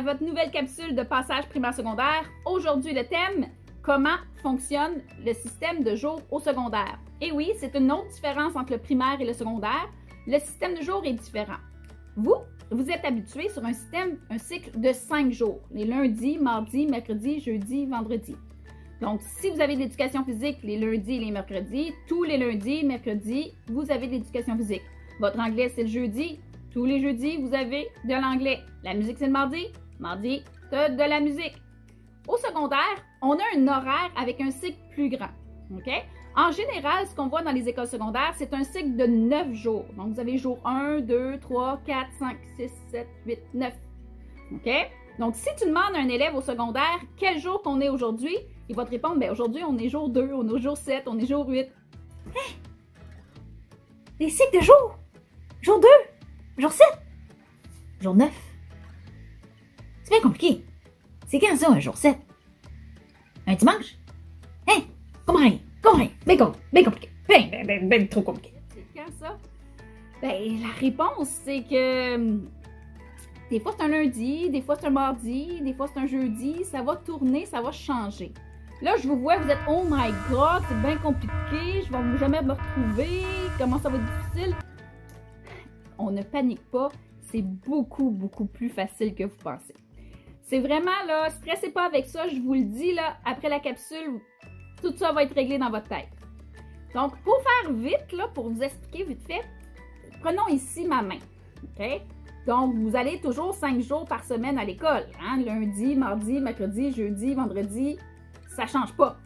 votre nouvelle capsule de passage primaire-secondaire. Aujourd'hui, le thème, comment fonctionne le système de jour au secondaire. Et oui, c'est une autre différence entre le primaire et le secondaire. Le système de jour est différent. Vous êtes habitué sur un cycle de 5 jours. Les lundis, mardis, mercredis, jeudi, vendredi. Donc, si vous avez de l'éducation physique les lundis et les mercredis, tous les lundis, mercredis, vous avez de l'éducation physique. Votre anglais, c'est le jeudi. Tous les jeudis, vous avez de l'anglais. La musique, c'est le mardi. Mardi, de la musique. Au secondaire, on a un horaire avec un cycle plus grand. OK? En général, ce qu'on voit dans les écoles secondaires, c'est un cycle de 9 jours. Donc, vous avez jour 1, 2, 3, 4, 5, 6, 7, 8, 9. OK? Donc, si tu demandes à un élève au secondaire quel jour qu'on est aujourd'hui, il va te répondre, bien, aujourd'hui, on est jour 2, on est jour 7, on est jour 8. Hein? Des cycles de jours! Jour 2, jour 7, jour 9. C'est bien compliqué. C'est quand ça, un jour 7? Un dimanche? Hein? Comment? Bien compliqué. Ben trop compliqué. C'est quand ça? Ben, la réponse, c'est que des fois, c'est un lundi, des fois, c'est un mardi, des fois, c'est un jeudi. Ça va tourner, ça va changer. Là, je vous vois, vous êtes « Oh my God, c'est bien compliqué, je ne vais jamais me retrouver, comment ça va être difficile? » On ne panique pas, c'est beaucoup plus facile que vous pensez. C'est vraiment, là, stressez pas avec ça, je vous le dis, là, après la capsule, tout ça va être réglé dans votre tête. Donc, pour faire vite, là, pour vous expliquer vite fait, prenons ici ma main, OK? Donc, vous allez toujours 5 jours par semaine à l'école, hein? Lundi, mardi, mercredi, jeudi, vendredi, ça ne change pas.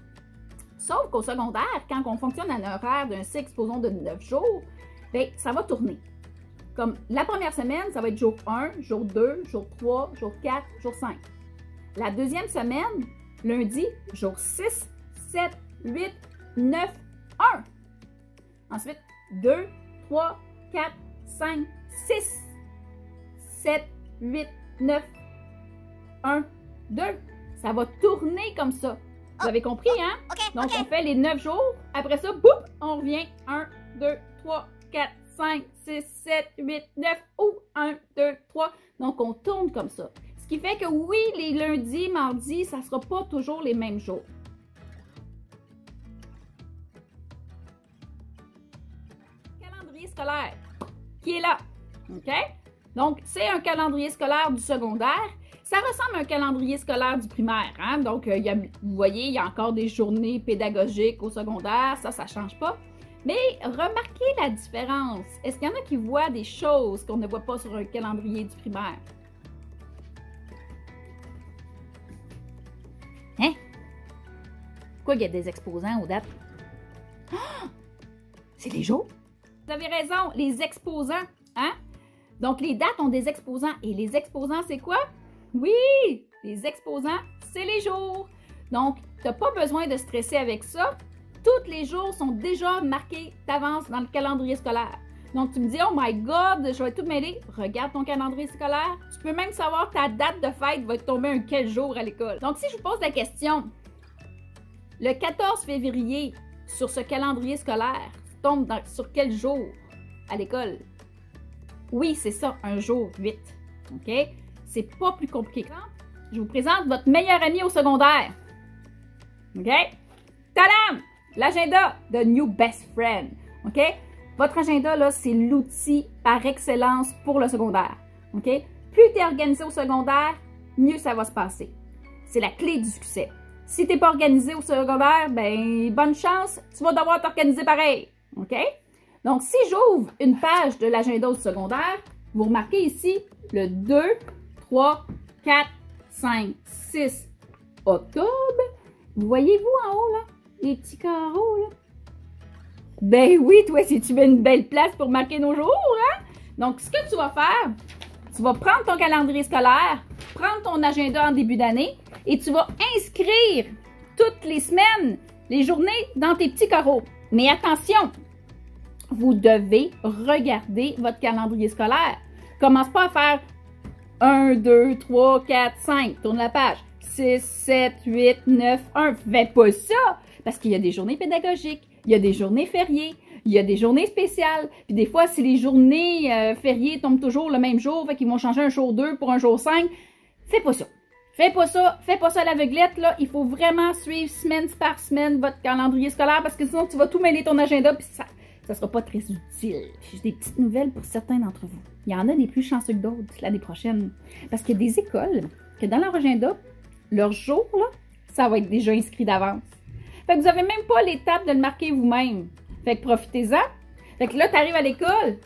Sauf qu'au secondaire, quand on fonctionne à un horaire d'un cycle, supposons, de 9 jours, bien, ça va tourner. Comme la première semaine, ça va être jour 1, jour 2, jour 3, jour 4, jour 5. La deuxième semaine, lundi, jour 6, 7, 8, 9, 1. Ensuite, 2, 3, 4, 5, 6, 7, 8, 9, 1, 2. Ça va tourner comme ça. Vous avez compris, hein? Donc, on fait les 9 jours. Après ça, boum, on revient. 1, 2, 3, 4, 5, 6, 7, 8, 9. Ou 1, 2, 3. Donc, on tourne comme ça. Ce qui fait que oui, les lundis, mardis, ça ne sera pas toujours les mêmes jours. Calendrier scolaire qui est là. OK? Donc, c'est un calendrier scolaire du secondaire. Ça ressemble à un calendrier scolaire du primaire. Hein? Donc, vous voyez, il y a encore des journées pédagogiques au secondaire. Ça ne change pas. Mais remarquez la différence. Est-ce qu'il y en a qui voient des choses qu'on ne voit pas sur un calendrier du primaire? Hein? Pourquoi il y a des exposants aux dates? Ah! C'est les jours? Vous avez raison, les exposants. Hein? Donc, les dates ont des exposants. Et les exposants, c'est quoi? Oui, les exposants, c'est les jours. Donc, tu n'as pas besoin de stresser avec ça. Tous les jours sont déjà marqués d'avance dans le calendrier scolaire. Donc, tu me dis, oh my God, je vais tout mêler. Regarde ton calendrier scolaire. Tu peux même savoir ta date de fête va tomber un quel jour à l'école. Donc, si je vous pose la question, le 14 février, sur ce calendrier scolaire, tombe sur quel jour à l'école? Oui, c'est ça, un jour 8. OK? C'est pas plus compliqué. Je vous présente votre meilleur ami au secondaire. OK? Tadam! L'agenda de New Best Friend. OK? Votre agenda, là, c'est l'outil par excellence pour le secondaire. OK? Plus tu es organisé au secondaire, mieux ça va se passer. C'est la clé du succès. Si tu n'es pas organisé au secondaire, ben bonne chance, tu vas devoir t'organiser pareil. OK? Donc, si j'ouvre une page de l'agenda au secondaire, vous remarquez ici le 2, 3, 4, 5, 6 octobre. Vous voyez-vous en haut, là? Les petits carreaux, là? Ben oui, toi, si tu mets une belle place pour marquer nos jours, hein? Donc, ce que tu vas faire, tu vas prendre ton calendrier scolaire, prendre ton agenda en début d'année et tu vas inscrire toutes les semaines, les journées dans tes petits carreaux. Mais attention, vous devez regarder votre calendrier scolaire. Commence pas à faire 1, 2, 3, 4, 5. Tourne la page. 6, 7, 8, 9, 1. Fais pas ça! Parce qu'il y a des journées pédagogiques, il y a des journées fériées, il y a des journées spéciales. Puis des fois, si les journées fériées tombent toujours le même jour, fait qu'ils vont changer un jour 2 pour un jour 5, fais pas ça. Fais pas ça à l'aveuglette, là. Il faut vraiment suivre semaine par semaine votre calendrier scolaire parce que sinon tu vas tout mêler ton agenda puis ça sera pas très utile. J'ai des petites nouvelles pour certains d'entre vous. Il y en a des plus chanceux que d'autres l'année prochaine. Parce qu'il y a des écoles que dans leur agenda, leur jour, là, ça va être déjà inscrit d'avance. Fait que vous avez même pas l'étape de le marquer vous-même. Fait que profitez-en. Fait que là, tu arrives à l'école,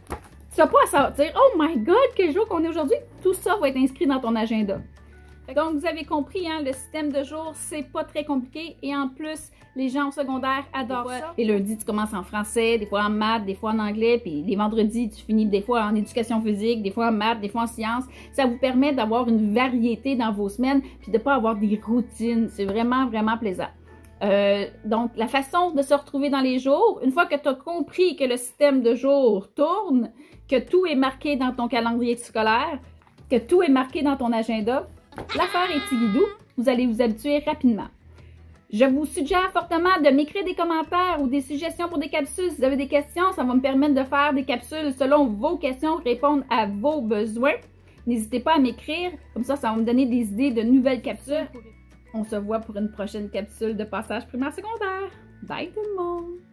tu vas pas à sortir, oh my god, quel jour qu'on est aujourd'hui. Tout ça va être inscrit dans ton agenda. Donc, vous avez compris, hein, le système de jour, c'est pas très compliqué. Et en plus, les gens au secondaire adorent ça. Les lundis, tu commences en français, des fois en maths, des fois en anglais. Puis les vendredis, tu finis des fois en éducation physique, des fois en maths, des fois en sciences. Ça vous permet d'avoir une variété dans vos semaines puis de pas avoir des routines. C'est vraiment, vraiment plaisant. Donc, la façon de se retrouver dans les jours, une fois que tu as compris que le système de jour tourne, que tout est marqué dans ton calendrier scolaire, que tout est marqué dans ton agenda, l'affaire est tigidou, vous allez vous habituer rapidement. Je vous suggère fortement de m'écrire des commentaires ou des suggestions pour des capsules. Si vous avez des questions, ça va me permettre de faire des capsules selon vos questions, répondre à vos besoins. N'hésitez pas à m'écrire, comme ça va me donner des idées de nouvelles capsules. On se voit pour une prochaine capsule de passage primaire secondaire. Bye tout le monde!